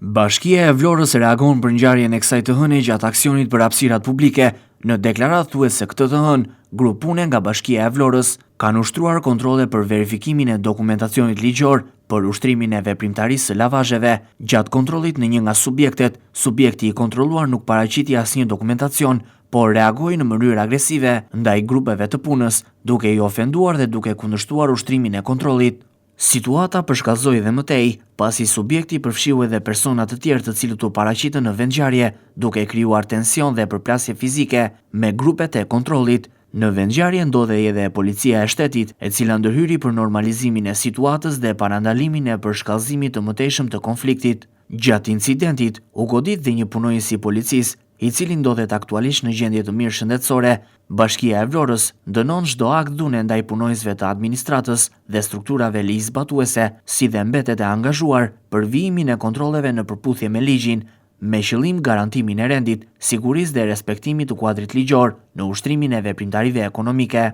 Bashkia e Vlorës reagon për ngjarjen e kësaj të hënie gjatë aksionit për hapësirat publike. Në deklaratë thuhet se këtë të hënë, grup pune nga Bashkia e Vlorës kanë ushtruar kontrolle për verifikimin e dokumentacionit ligjor për ushtrimin e veprimtarisë së lavazheve. Gjatë kontrollit në një nga subjektet, subjekti i kontrolluar nuk paraqiti asnjë dokumentacion, por reagoi në mënyrë agresive ndaj grupeve të punës, duke i ofenduar dhe duke kundërshtuar ushtrimin e kontrollit. Situata përshkallëzoi dhe mëtej, pasi subjekti përfshiu edhe persona të tjerë të cilët u paraqitën në vendngjarje, duke krijuar tension dhe përplasje fizike me grupet e kontrollit. Në vendngjarje ndodhej edhe policia e shtetit, e cila ndërhyri për normalizimin e situatës dhe parandalimin e përshkallëzimit të mëtejshëm të konfliktit. Gjatë incidentit, u godit dhe një punonjës i policisë, i cili ndodhet aktualisht në gjendje të mirë shëndetësore. Bashkia e Vlorës dënon çdo akt dhune ndaj punonjësve të administratës dhe strukturave ligjzbatuese, si dhe mbetet e angazhuar për vijimin e kontrolleve në përputhje me ligjin, me qëllim garantimin e rendit, sigurisë dhe respektimit të kuadrit ligjor në ushtrimin e veprimtarive ekonomike.